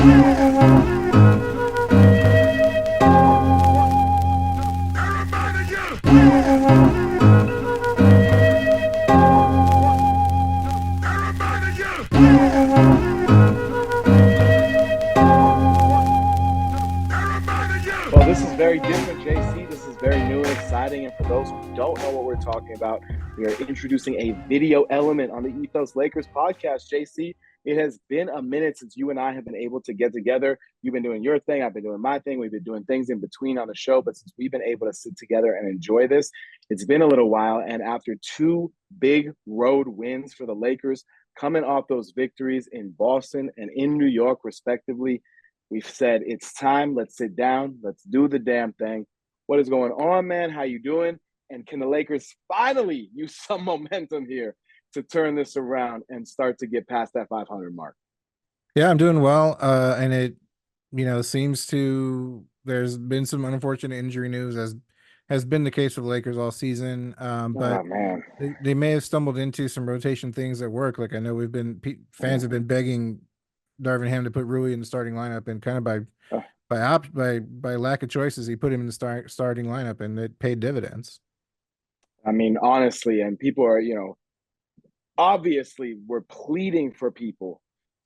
Well, this is very different, JC. This is very new and exciting. And for those who don't know what we're talking about, we are introducing a video element on the Ethos Lakers podcast, JC. It has been a minute since you and I have been able to get together. You've been doing your thing. I've been doing my thing. We've been doing things in between on the show. But since we've been able to sit together and enjoy this, it's been a little while. And after two big road wins for the Lakers, coming off those victories in Boston and in New York, respectively, we've said it's time. Let's sit down. Let's do the damn thing. What is going on, man? How you doing? And can the Lakers finally use some momentum here to turn this around and start to get past that 500 mark? Yeah, I'm doing well. And it, seems there's been some unfortunate injury news as has been the case for the Lakers all season. But Oh, man. they may have stumbled into some rotation things at work. Like I know fans have been begging Darvin Ham to put Rui in the starting lineup, and kind of by lack of choices, he put him in the starting lineup, and it paid dividends. I mean, honestly, and people are, obviously we're pleading for people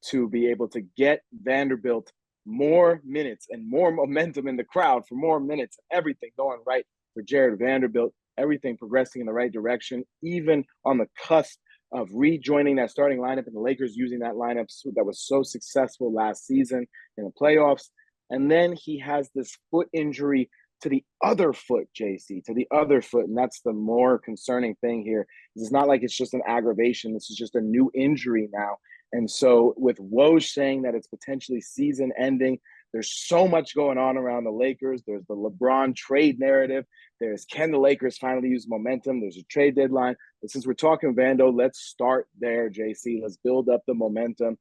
to be able to get Vanderbilt more minutes and more momentum in the crowd for more minutes, everything going right for Jarred Vanderbilt, everything progressing in the right direction, even on the cusp of rejoining that starting lineup and the Lakers using that lineup that was so successful last season in the playoffs. And then he has this foot injury to the other foot, JC, to the other foot. And that's the more concerning thing here. It's not like it's just an aggravation. This is just a new injury now. And so with Woj saying that it's potentially season ending, there's so much going on around the Lakers. There's the LeBron trade narrative. There's can the Lakers finally use momentum? There's a trade deadline. But since we're talking Vando, let's start there, JC. Let's build up the momentum.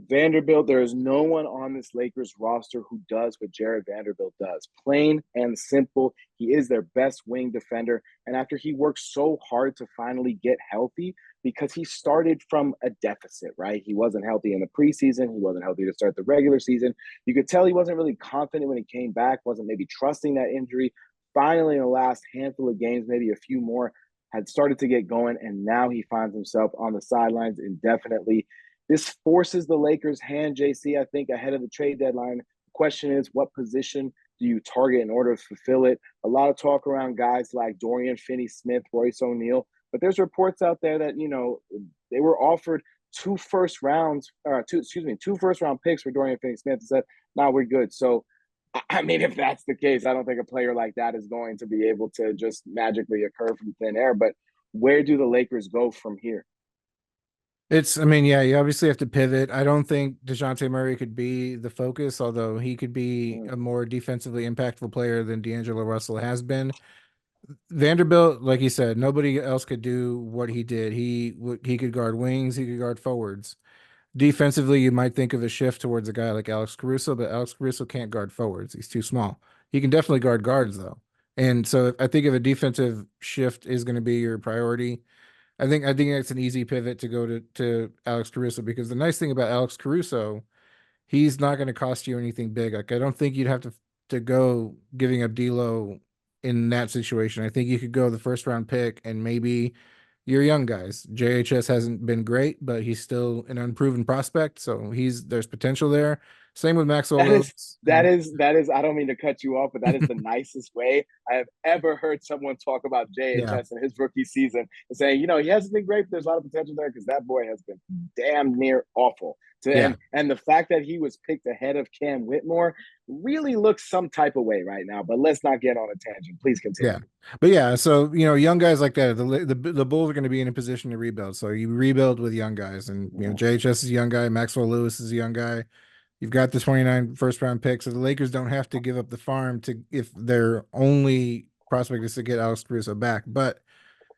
Vanderbilt, there is no one on this Lakers roster who does what Jarred Vanderbilt does. Plain and simple, he is their best wing defender. And after he worked so hard to finally get healthy, because he started from a deficit, right? He wasn't healthy in the preseason. He wasn't healthy to start the regular season. You could tell he wasn't really confident when he came back, wasn't maybe trusting that injury. Finally, in the last handful of games, maybe a few more, had started to get going, and now he finds himself on the sidelines indefinitely. This forces the Lakers' hand, JC, I think, ahead of the trade deadline. The question is, what position do you target in order to fulfill it? A lot of talk around guys like Dorian Finney-Smith, Royce O'Neal, but there's reports out there that, they were offered two first round picks for Dorian Finney-Smith and said, no, we're good. So, I mean, if that's the case, I don't think a player like that is going to be able to just magically occur from thin air. But where do the Lakers go from here? I mean, yeah, you obviously have to pivot. I don't think DeJounte Murray could be the focus, although he could be a more defensively impactful player than D'Angelo Russell has been. Vanderbilt, like you said, nobody else could do what he did. He could guard wings, he could guard forwards. Defensively, you might think of a shift towards a guy like Alex Caruso, but Alex Caruso can't guard forwards. He's too small. He can definitely guard guards, though. And so I think if a defensive shift is going to be your priority, I think that's an easy pivot to go to Alex Caruso, because the nice thing about Alex Caruso, he's not going to cost you anything big. Like I don't think you'd have to go giving up D'Lo in that situation. I think you could go the first round pick and maybe your young guys. JHS hasn't been great, but he's still an unproven prospect, so there's potential there. Same with Maxwell That is Lewis. that is that is. I don't mean to cut you off, but that is the nicest way I have ever heard someone talk about Yeah, JHS in his rookie season and saying, he hasn't been great, but there's a lot of potential there because that boy has been damn near awful. yeah. And the fact that he was picked ahead of Cam Whitmore really looks some type of way right now. But let's not get on a tangent. Please Yeah, continue. but yeah, so young guys like that, the Bulls are going to be in a position to rebuild. So you rebuild with young guys, and JHS is a young guy, Maxwell Lewis is a young guy. You've got the 29 first round picks, so the Lakers don't have to give up the farm to if their only prospect is to get Alex Caruso back. But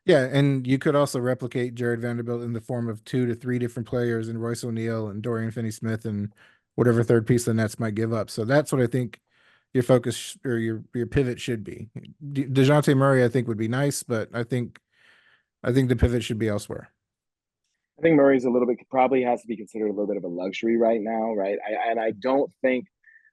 yeah, and you could also replicate Jarred Vanderbilt in the form of 2 to 3 different players in Royce O'Neal and Dorian Finney-Smith and whatever third piece the Nets might give up. So that's what I think your focus or your pivot should be. DeJounte Murray, I think, would be nice, but I think the pivot should be elsewhere. I think Murray's a little bit probably has to be considered a little bit of a luxury right now, right? I don't think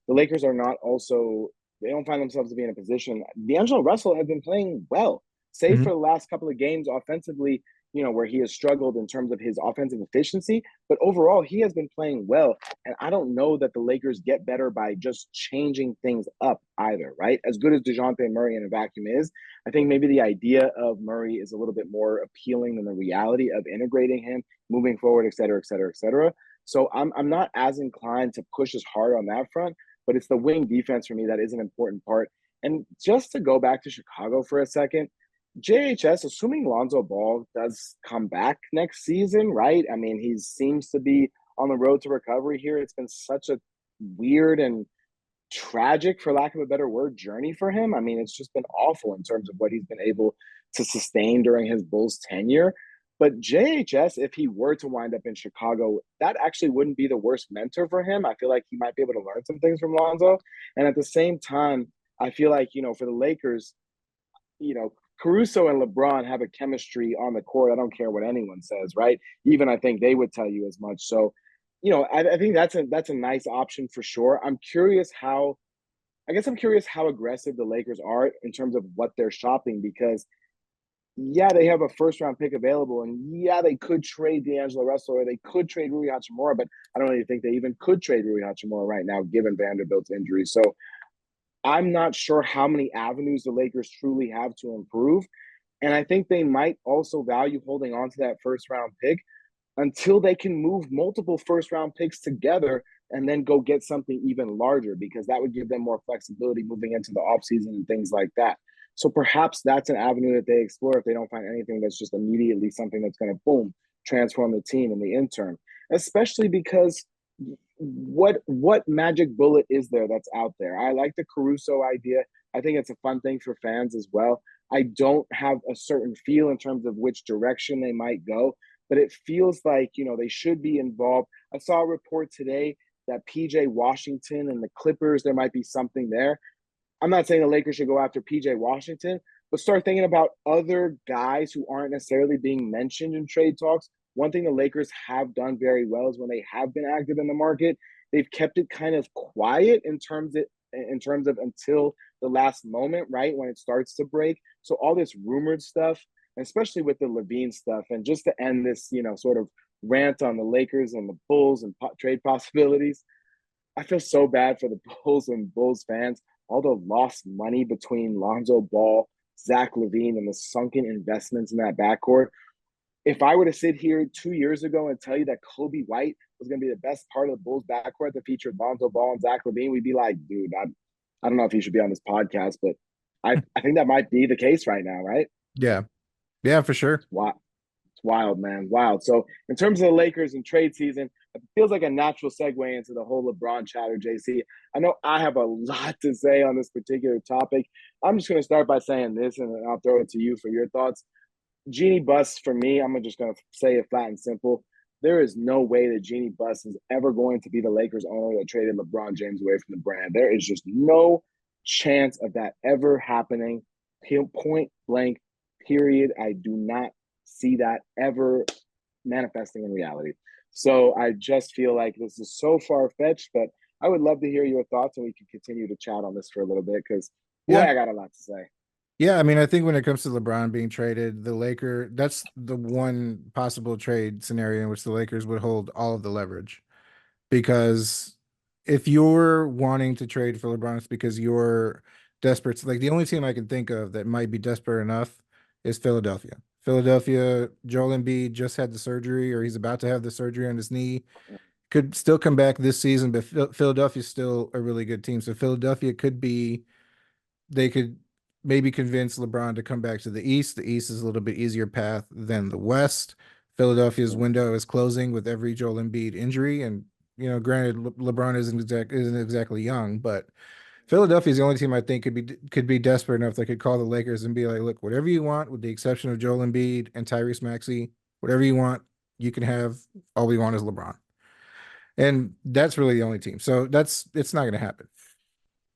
the Lakers are not also they don't find themselves to be in a position. D'Angelo Russell has been playing well, save Mhm. for the last couple of games offensively, where he has struggled in terms of his offensive efficiency. But overall, he has been playing well. And I don't know that the Lakers get better by just changing things up either, right? As good as DeJounte Murray in a vacuum is, I think maybe the idea of Murray is a little bit more appealing than the reality of integrating him moving forward, et cetera, et cetera, et cetera. So I'm not as inclined to push as hard on that front, but it's the wing defense for me that is an important part. And just to go back to Chicago for a second, JHS, assuming Lonzo Ball does come back next season, right? I mean, he seems to be on the road to recovery here. It's been such a weird and tragic, for lack of a better word, journey for him. I mean, it's just been awful in terms of what he's been able to sustain during his Bulls tenure. But JHS, if he were to wind up in Chicago, that actually wouldn't be the worst mentor for him. I feel like he might be able to learn some things from Lonzo. And at the same time, I feel like, for the Lakers, Caruso and LeBron have a chemistry on the court. I don't care what anyone says, right? Even I think they would tell you as much. So, I think that's a nice option for sure. I'm curious how aggressive the Lakers are in terms of what they're shopping because yeah, they have a first round pick available, and yeah, they could trade D'Angelo Russell or they could trade Rui Hachimura, but I don't really think they even could trade Rui Hachimura right now, given Vanderbilt's injury. So I'm not sure how many avenues the Lakers truly have to improve. And I think they might also value holding on to that first round pick until they can move multiple first round picks together and then go get something even larger because that would give them more flexibility moving into the offseason and things like that. So perhaps that's an avenue that they explore if they don't find anything that's just immediately something that's going to boom transform the team in the interim, especially because what magic bullet is there that's out there? I like the Caruso idea. I think it's a fun thing for fans as well. I don't have a certain feel in terms of which direction they might go, but it feels like, they should be involved. I saw a report today that PJ Washington and the Clippers, there might be something there. I'm not saying the Lakers should go after PJ Washington, but start thinking about other guys who aren't necessarily being mentioned in trade talks. One thing the Lakers have done very well is when they have been active in the market, they've kept it kind of quiet in terms of until the last moment, right? When it starts to break. So all this rumored stuff, especially with the Levine stuff, and just to end this, sort of rant on the Lakers and the Bulls and trade possibilities, I feel so bad for the Bulls and Bulls fans. All the lost money between Lonzo Ball, Zach LaVine, and the sunken investments in that backcourt. If I were to sit here 2 years ago and tell you that Kobe White was going to be the best part of the Bulls backcourt that featured Lonzo Ball and Zach LaVine, we'd be like, dude, I don't know if he should be on this podcast, but I think that might be the case right now, right? Yeah. Yeah, for sure. Wow. It's wild, man. Wild. So, in terms of the Lakers and trade season, it feels like a natural segue into the whole LeBron chatter, JC. I know I have a lot to say on this particular topic. I'm just going to start by saying this, and then I'll throw it to you for your thoughts. Genie Bus, for me, I'm just going to say it flat and simple. There is no way that Genie Bus is ever going to be the Lakers owner that traded LeBron James away from the brand. There is just no chance of that ever happening. Point blank, period. I do not see that ever manifesting in reality. So I just feel like this is so far fetched, but I would love to hear your thoughts and we can continue to chat on this for a little bit because boy, Yeah. I got a lot to say. Yeah, I mean, I think when it comes to LeBron being traded, that's the one possible trade scenario in which the Lakers would hold all of the leverage. Because if you're wanting to trade for LeBron, it's because you're desperate. Like the only team I can think of that might be desperate enough is Philadelphia. Philadelphia, Joel Embiid just had the surgery, or he's about to have the surgery on his knee. Could still come back this season, but Philadelphia's still a really good team. So Philadelphia could be they could maybe convince LeBron to come back to the East. The East is a little bit easier path than the West. Philadelphia's Mm-hmm. window is closing with every Joel Embiid injury, and granted, LeBron isn't exactly young, but Philadelphia is the only team I think could be desperate enough that could call the Lakers and be like, look, whatever you want, with the exception of Joel Embiid and Tyrese Maxey, whatever you want, you can have. All we want is LeBron, and that's really the only team. So it's not going to happen.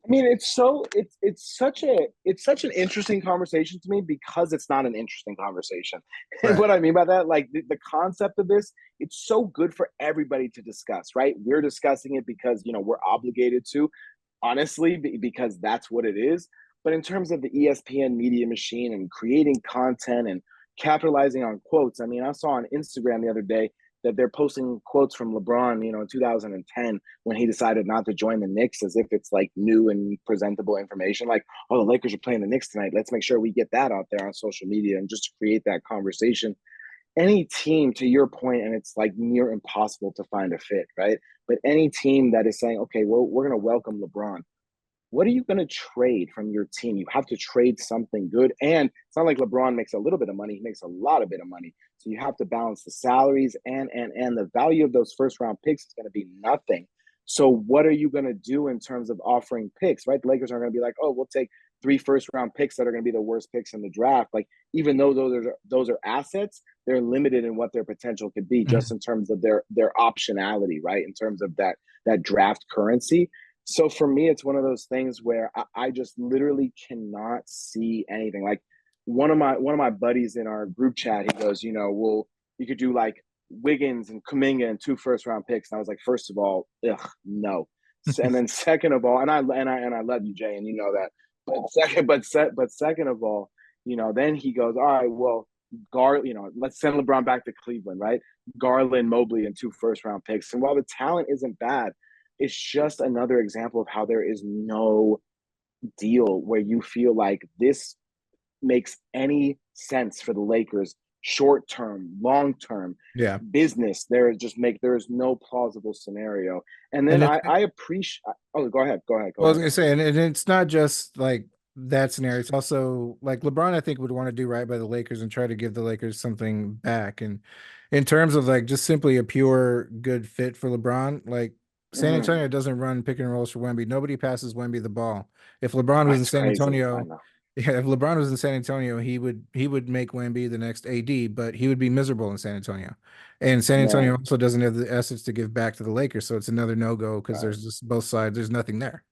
I mean, it's such an interesting conversation to me because it's not an interesting conversation. And Right. what I mean by that, like the concept of this, it's so good for everybody to discuss, right? We're discussing it because we're obligated to, honestly, because that's what it is. But in terms of the ESPN media machine and creating content and capitalizing on quotes, I mean, I saw on Instagram the other day that they're posting quotes from LeBron, in 2010 when he decided not to join the Knicks as if it's like new and presentable information. Like, oh, the Lakers are playing the Knicks tonight. Let's make sure we get that out there on social media and just to create that conversation. Any team, to your point, and it's like near impossible to find a fit, right? But any team that is saying, okay, well, we're going to welcome LeBron, what are you going to trade from your team? You have to trade something good. And it's not like LeBron makes a little bit of money, he makes a lot of bit of money. So you have to balance the salaries and the value of those first round picks is going to be nothing. So what are you going to do in terms of offering picks, right? The Lakers aren't going to be like, oh, we'll take 3 first round picks that are going to be the worst picks in the draft. Like, even though those are assets, they're limited in what their potential could be, just Mhm. in terms of their optionality, right? In terms of that draft currency. So for me, it's one of those things where I just literally cannot see anything. Like, one of my buddies in our group chat, he goes, well, you could do like Wiggins and Kuminga and 2 first round picks. And I was like, first of all, ugh, no. And then second of all, and I love you, Jay, and you know that. But second of all, then he goes, all right, well, let's send LeBron back to Cleveland, right? Garland, Mobley, and 2 first round picks. And while the talent isn't bad, it's just another example of how there is no deal where you feel like this makes any sense for the Lakers short term, long term Yeah. business. There is no plausible scenario. And And then it, I appreciate. Oh, go Well, I was ahead. gonna say, and it's not just like that scenario. It's also like LeBron, I think, would want to do right by the Lakers and try to give the Lakers something back. And in terms of like just simply a pure good fit for LeBron, like San Mm-hmm. Antonio doesn't run pick and rolls for Wemby. Nobody passes Wemby the ball. If LeBron was in That's San crazy. I Antonio, know. yeah, if LeBron was in San Antonio, he would make Wemby the next AD, but he would be miserable in San Antonio. And San Antonio Right. also doesn't have the assets to give back to the Lakers, so it's another no-go because Right. there's just both sides. There's nothing there.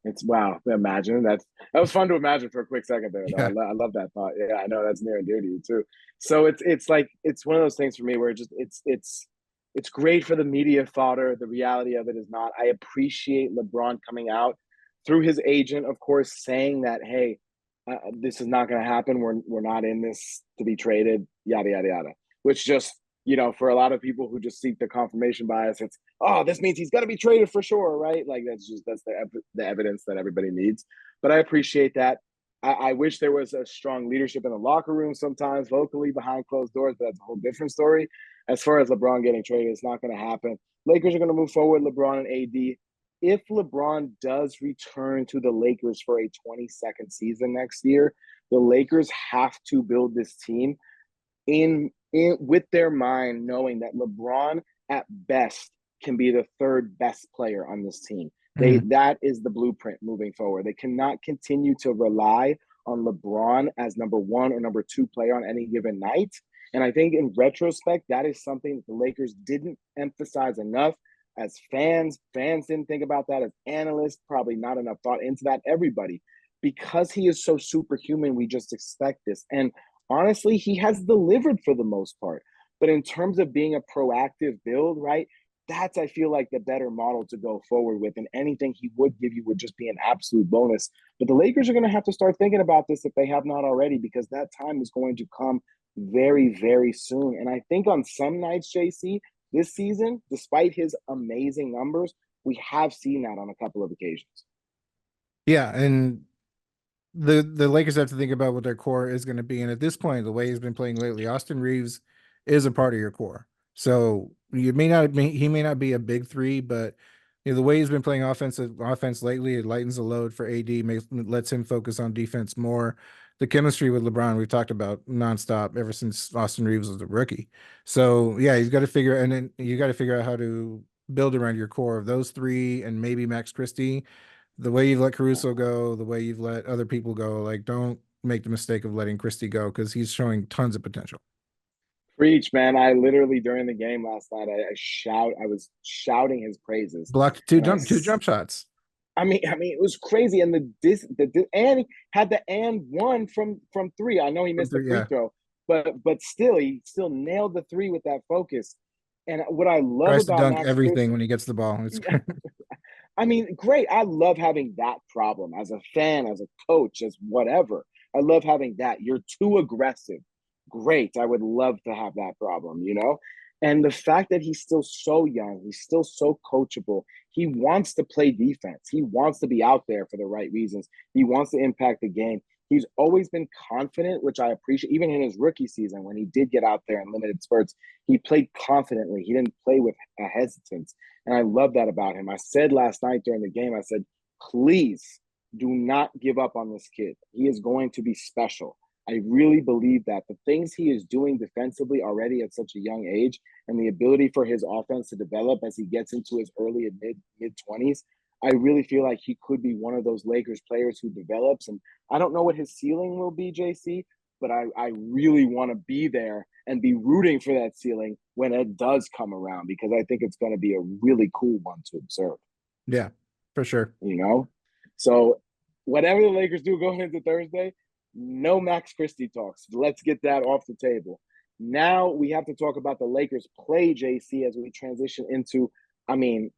It's wow. Imagine that was fun to imagine for a quick second there, though. Yeah. I love that thought. Yeah, I know that's near and dear to you too. So it's like it's one of those things for me where it's great for the media fodder. The reality of it is not. I appreciate LeBron coming out through his agent, of course, saying that, hey, this is not going to happen. We're not in this to be traded. Yada yada yada. Which just for a lot of people who just seek the confirmation bias, it's, oh, this means he's got to be traded for sure, right? Like that's the evidence that everybody needs. But I appreciate that. I wish there was a strong leadership in the locker room sometimes, vocally behind closed doors, but that's a whole different story. As far as LeBron getting traded, it's not going to happen. Lakers are going to move forward, LeBron and AD. If LeBron does return to the Lakers for a 22nd season next year, the Lakers have to build this team in with their mind knowing that LeBron at best can be the third best player on this team. Mhm. That is the blueprint moving forward. They cannot continue to rely on LeBron as number one or number two player on any given night. And I think in retrospect, that is something the Lakers didn't emphasize enough. As fans didn't think about that. As analysts, probably not enough thought into that. Everybody, because he is so superhuman, we just expect this. And honestly, he has delivered for the most part. But in terms of being a proactive build, right? That's, I feel like, the better model to go forward with. And anything he would give you would just be an absolute bonus. But the Lakers are going to have to start thinking about this if they have not already, because that time is going to come very, very soon. And I think on some nights, JC, this season, despite his amazing numbers, we have seen that on a couple of occasions. Yeah, and the Lakers have to think about what their core is going to be. And at this point, the way he's been playing lately, Austin Reeves is a part of your core. So he may not be a big three, but the way he's been playing offense lately, it lightens the load for AD, lets him focus on defense more. The chemistry with LeBron, we've talked about nonstop ever since Austin Reeves was a rookie. So yeah, he's got to figure, and then you got to figure out how to build around your core of those three and maybe Max Christie. The way you've let Caruso go, the way you've let other people go, like don't make the mistake of letting Christie go because he's showing tons of potential. Preach, man. I literally during the game last night, I was shouting his praises. Blocked And two jump shots. I mean, it was crazy, and and he had the and one from three. I know he From missed the three, free yeah. throw, but still, he still nailed the three with that focus. And what I love Tries to about dunk Max everything Christie, when he gets the ball. It's I mean, great. I love having that problem as a fan, as a coach, as whatever. I love having that. You're too aggressive. Great. I would love to have that problem, you know? And the fact that he's still so young, he's still so coachable. He wants to play defense. He wants to be out there for the right reasons. He wants to impact the game. He's always been confident, which I appreciate. Even in his rookie season, when he did get out there in limited spurts, he played confidently. He didn't play with a hesitance. And I love that about him. I said last night during the game, I said, please do not give up on this kid. He is going to be special. I really believe that the things he is doing defensively already at such a young age and the ability for his offense to develop as he gets into his early and mid 20s, I really feel like he could be one of those Lakers players who develops. And I don't know what his ceiling will be, JC, but I really want to be there and be rooting for that ceiling when it does come around, because I think it's going to be a really cool one to observe, yeah, for sure. you know? So whatever the Lakers do going into Thursday, no Max Christie talks. Let's get that off the table. Now we have to talk about the Lakers play, JC, as we transition into, I mean,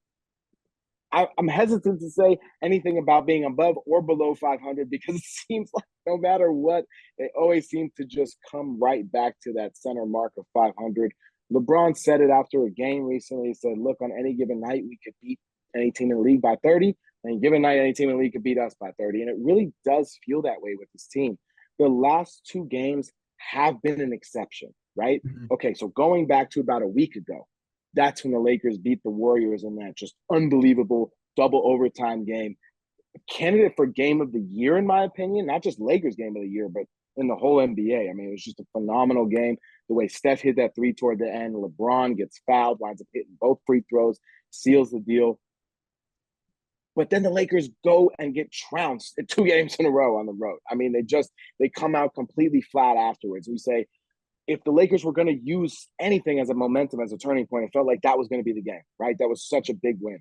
I'm hesitant to say anything about being above or below 500 because it seems like no matter what, they always seem to just come right back to that center mark of 500. LeBron said it after a game recently. He said, look, on any given night, we could beat any team in the league by 30. And given night, any team in the league could beat us by 30. And it really does feel that way with this team. The last two games have been an exception, right? Mhm. Okay, so going back to about a week ago, that's when the Lakers beat the Warriors in that just unbelievable double overtime game. Candidate for game of the year, in my opinion, not just Lakers game of the year, but in the whole NBA. I mean, it was just a phenomenal game. The way Steph hit that three toward the end, LeBron gets fouled, winds up hitting both free throws, seals the deal. But then the Lakers go and get trounced at 2 games in a row on the road. I mean, they come out completely flat afterwards. We say, if the Lakers were going to use anything as a momentum, as a turning point, it felt like that was going to be the game, right? That was such a big win.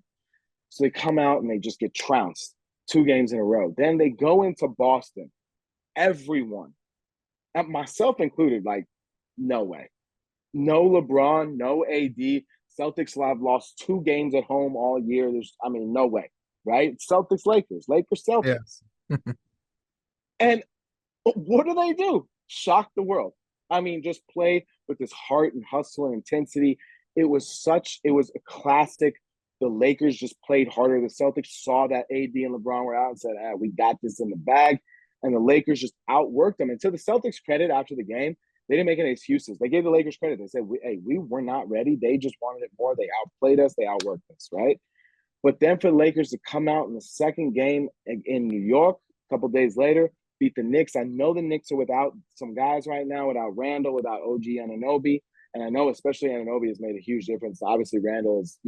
So they come out and they just get trounced 2 games in a row. Then they go into Boston. Everyone, myself included, like, no way. No LeBron, no AD. Celtics have lost 2 games at home all year. No way, right? Celtics, Lakers, Lakers, Yeah. Celtics. And what do? Shock the world. I mean, just play with this heart and hustle and intensity. It was a classic. The Lakers just played harder. The Celtics saw that AD and LeBron were out and said, we got this in the bag. And the Lakers just outworked them. And to the Celtics' credit, after the game, they didn't make any excuses. They gave the Lakers credit. They said, we were not ready. They just wanted it more. They outplayed us. They outworked us, right? But then for the Lakers to come out in the second game in New York a couple days later, beat the Knicks. I know the Knicks are without some guys right now, without Randall, without OG Anunoby. And I know especially Anunoby has made a huge difference. Obviously, Randall is,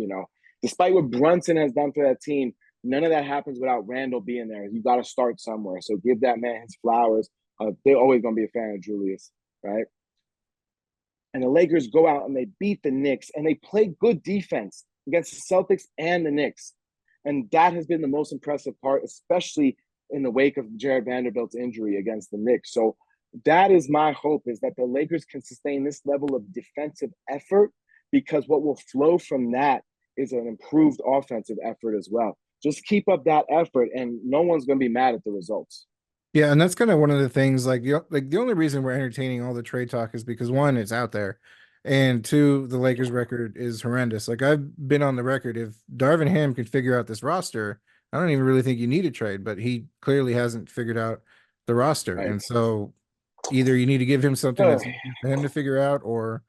despite what Brunson has done for that team, none of that happens without Randall being there. You got to start somewhere. So give that man his flowers. They're always going to be a fan of Julius, right? And the Lakers go out and they beat the Knicks and they play good defense against the Celtics and the Knicks. And that has been the most impressive part, especially in the wake of Jarred Vanderbilt's injury against the Knicks. So that is my hope, is that the Lakers can sustain this level of defensive effort, because what will flow from that is an improved offensive effort as well. Just keep up that effort and no one's going to be mad at the results. Yeah, and that's kind of one of the things. Like the only reason we're entertaining all the trade talk is because one, it's out there, and two, the Lakers' record is horrendous. Like I've been on the record, if Darvin Ham can figure out this roster, I don't even really think you need a trade. But he clearly hasn't figured out the roster, Right. and so either you need to give him something that's easy for him to figure out, or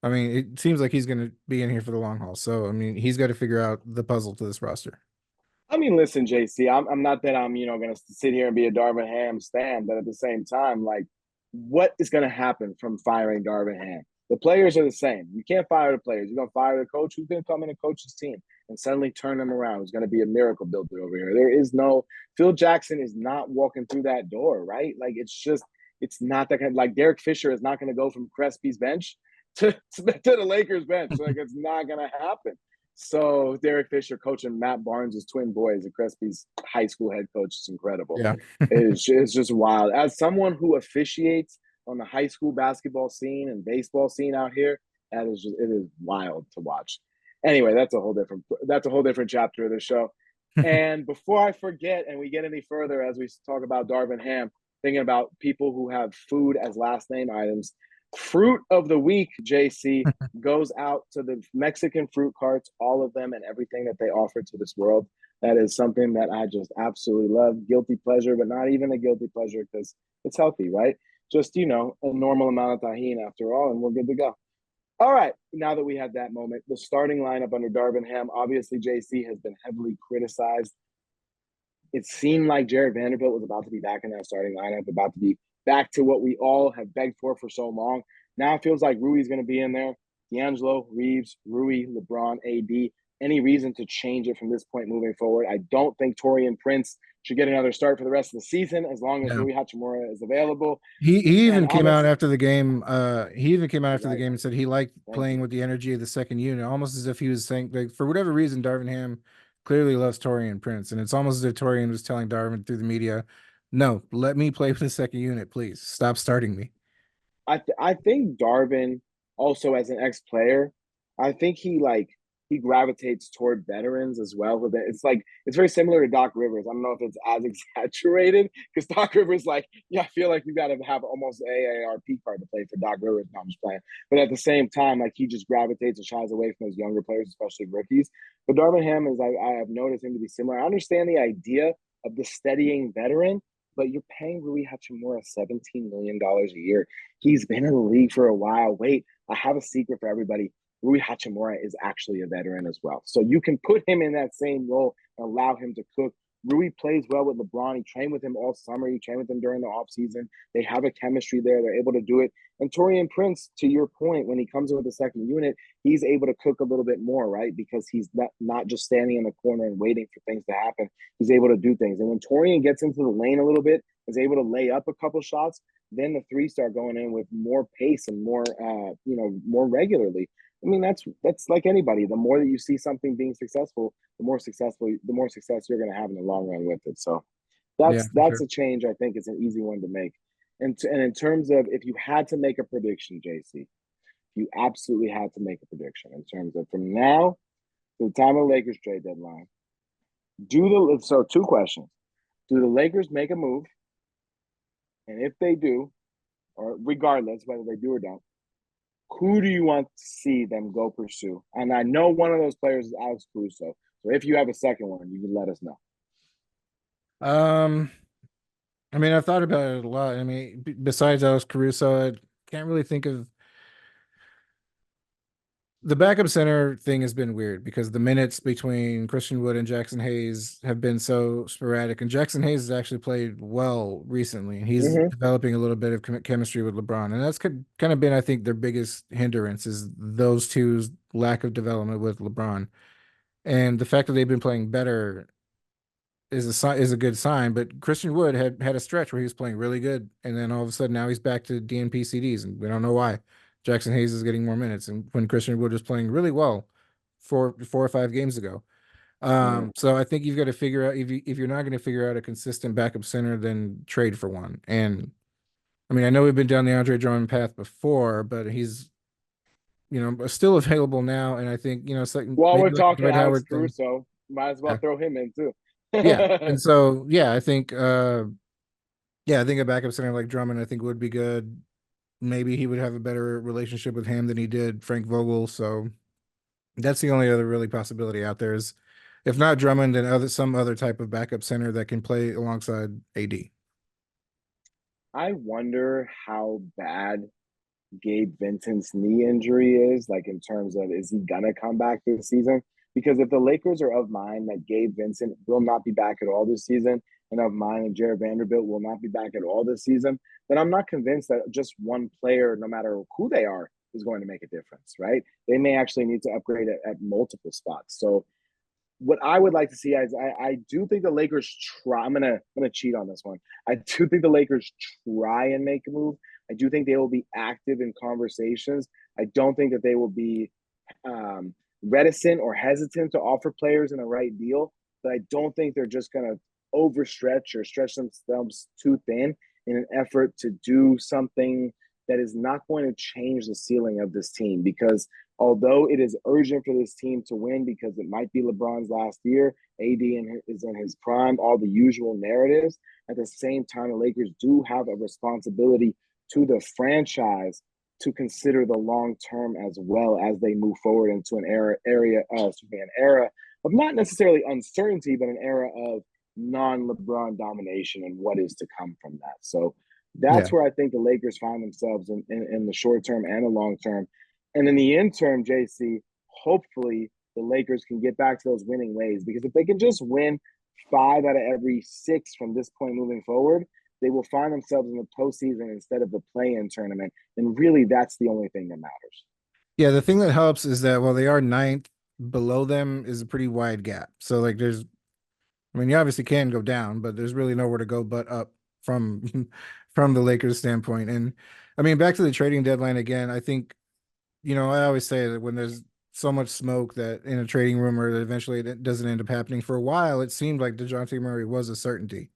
I mean, it seems like he's going to be in here for the long haul. So I mean, he's got to figure out the puzzle to this roster. I mean, listen, JC, I'm not that I'm, going to sit here and be a Darvin Ham stan, but at the same time, like, what is going to happen from firing Darvin Ham? The players are the same. You can't fire the players. You're going to fire the coach who's going to come in and coach his team and suddenly turn them around. Who's going to be a miracle builder over here? There is no, Phil Jackson is not walking through that door, right? Like, it's not that kind of, like, Derek Fisher is not going to go from Crespi's bench to the Lakers bench. Like, it's not going to happen. So Derek Fisher coaching Matt Barnes' twin boys, the Crespi's high school head coach, is incredible. Yeah. It's just wild. As someone who officiates on the high school basketball scene and baseball scene out here, it is wild to watch. Anyway, that's a whole different chapter of the show. And before I forget, and we get any further as we talk about Darvin Ham, thinking about people who have food as last name items, fruit of the week, JC, goes out to the Mexican fruit carts, all of them and everything that they offer to this world. That is something that I just absolutely love. Guilty pleasure, but not even a guilty pleasure because it's healthy, right? Just, a normal amount of tahini after all, and we're good to go. All right, now that we had that moment, the starting lineup under Darvin Ham, obviously JC has been heavily criticized. It seemed like Jarred Vanderbilt was about to be back in that starting lineup, about to be back to what we all have begged for so long. Now it feels like Rui's going to be in there. D'Angelo, Reeves, Rui, LeBron, AD. Any reason to change it from this point moving forward? I don't think Torian Prince should get another start for the rest of the season as long as No. Rui Hachimura is available. He And even came out honest, after the game. He even came out you after the like game it. and said he liked Thank playing you. with the energy of the second unit, almost as if he was saying, like, for whatever reason, Darvin Ham clearly loves Torian Prince, and it's almost as if Torian was telling Darvin through the media, "No, let me play with the second unit, please. Stop starting me." I think Darvin also as an ex player, I think he gravitates toward veterans as well. But it's like it's very similar to Doc Rivers. I don't know if it's as exaggerated because Doc Rivers, like, yeah, I feel like you got to have almost an AARP card to play for Doc Rivers. No, I'm just playing, but at the same time, like he just gravitates and shies away from those younger players, especially rookies. But Darvin Ham is I have noticed him to be similar. I understand the idea of the steadying veteran, but you're paying Rui Hachimura $17 million a year. He's been in the league for a while. Wait, I have a secret for everybody. Rui Hachimura is actually a veteran as well. So you can put him in that same role and allow him to cook. Rui plays well with LeBron. He trained with him all summer. He trained with him during the offseason. They have a chemistry there. They're able to do it. And Torian Prince, to your point, when he comes in with the second unit, he's able to cook a little bit more, right? Because he's not just standing in the corner and waiting for things to happen. He's able to do things. And when Torian gets into the lane a little bit, is able to lay up a couple shots, then the threes start going in with more pace and more, more regularly. I mean, that's like anybody. The more that you see something being successful, the more success you're going to have in the long run with it. So Yeah, for that's sure. a change. I think is an easy one to make. And in terms of if you had to make a prediction, JC, you absolutely had to make a prediction in terms of from now to the time of the Lakers trade deadline. Two questions? Do the Lakers make a move? And if they do, or regardless whether they do or don't, who do you want to see them go pursue? And I know one of those players is Alex Caruso. So if you have a second one, you can let us know. Um, I mean, I've thought about it a lot. I mean, besides Alex Caruso, I can't really think of the backup center thing has been weird because the minutes between Christian Wood and Jackson Hayes have been so sporadic. And Jackson Hayes has actually played well recently. He's Mm-hmm. developing a little bit of chemistry with LeBron. And that's kind of been, I think, their biggest hindrance is those two's lack of development with LeBron. And the fact that they've been playing better is a good sign. But Christian Wood had a stretch where he was playing really good, and then all of a sudden now he's back to DNP CDs, and we don't know why. Jackson Hayes is getting more minutes, and when Christian Wood was playing really well four or five games ago. Mm-hmm. So I think you've got to figure out if you're not going to figure out a consistent backup center, then trade for one. And I mean, I know we've been down the Andre Drummond path before, but he's still available now, and I think it's like While we're maybe like the talking Dwight Alex Howard thing. Caruso, might as well Yeah. throw him in too. Yeah. And so, yeah, I think yeah, I think a backup center like Drummond, I think would be good. Maybe he would have a better relationship with him than he did Frank Vogel. So that's the only other really possibility out there is if not Drummond, then some other type of backup center that can play alongside AD. I wonder how bad Gabe Vincent's knee injury is, like in terms of is he gonna come back this season? Because if the Lakers are of mind that Gabe Vincent will not be back at all this season, and of mind that Jarred Vanderbilt will not be back at all this season, then I'm not convinced that just one player, no matter who they are, is going to make a difference, right? They may actually need to upgrade at multiple spots. So what I would like to see is I do think the Lakers try. I'm gonna cheat on this one. I do think the Lakers try and make a move. I do think they will be active in conversations. I don't think that they will be um, reticent or hesitant to offer players in the right deal, but I don't think they're just going to overstretch or stretch themselves too thin in an effort to do something that is not going to change the ceiling of this team. Because although it is urgent for this team to win because it might be LeBron's last year, is in his prime, all the usual narratives, at the same time, the Lakers do have a responsibility to the franchise to consider the long term as well as they move forward into an era of not necessarily uncertainty, but an era of non-LeBron domination and what is to come from that. So Yeah. that's where I think the Lakers find themselves in the short term and the long term. And in the interim, JC, hopefully the Lakers can get back to those winning ways, because if they can just win 5 out of every 6 from this point moving forward, they will find themselves in the postseason instead of the play-in tournament. And really, that's the only thing that matters. Yeah, the thing that helps is that while they are ninth, below them is a pretty wide gap. So like I mean, you obviously can go down, but there's really nowhere to go but up from from the Lakers standpoint. And I mean, back to the trading deadline again, I think, I always say that when there's so much smoke that in a trading rumor that eventually it doesn't end up happening. For a while, it seemed like DeJounte Murray was a certainty.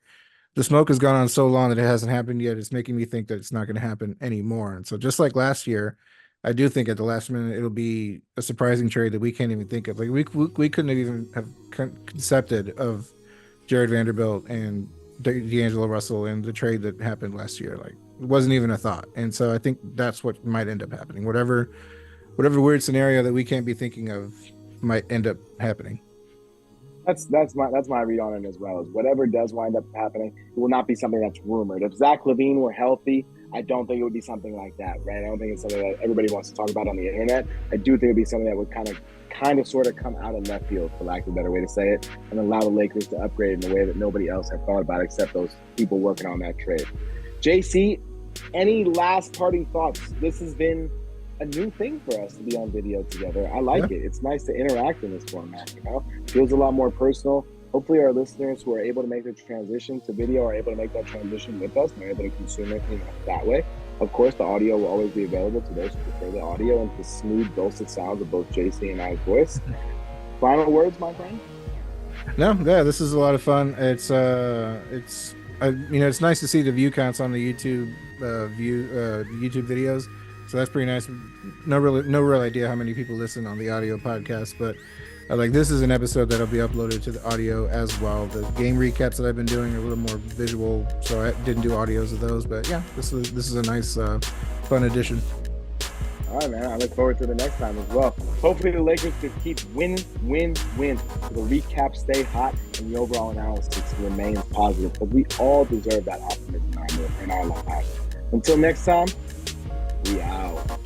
The smoke has gone on so long that it hasn't happened yet. It's making me think that it's not going to happen anymore. And so just like last year, I do think at the last minute it'll be a surprising trade that we can't even think of. Like we couldn't have even have concepted of Jarred Vanderbilt and D'Angelo Russell and the trade that happened last year. Like it wasn't even a thought. And so I think that's what might end up happening. Whatever weird scenario that we can't be thinking of might end up happening. That's my read on it as well. Is whatever does wind up happening, it will not be something that's rumored. If Zach LaVine were healthy, I don't think it would be something like that, right? I don't think it's something that everybody wants to talk about on the internet. I do think it'd be something that would kind of sort of come out of left field, for lack of a better way to say it, and allow the Lakers to upgrade in a way that nobody else had thought about except those people working on that trade. JC, any last parting thoughts? This has been a new thing for us to be on video together. I like it. It's nice to interact in this format, It feels a lot more personal. Hopefully our listeners who are able to make the transition to video are able to make that transition with us and are able to consume it that way. Of course, the audio will always be available to those who prefer the audio and the smooth, dulcet sounds of both JC and I's voice. Final words, my friend? No, yeah, this is a lot of fun. It's it's nice to see the view counts on the YouTube YouTube videos. So that's pretty nice. No real idea how many people listen on the audio podcast, but like this is an episode that'll be uploaded to the audio as well. The game recaps that I've been doing are a little more visual, so I didn't do audios of those. But yeah, this is a nice, fun addition. All right, man. I look forward to the next time as well. Hopefully the Lakers can keep winning. So the recaps stay hot and the overall analysis remains positive, because we all deserve that optimism in our lives. Until next time, we out.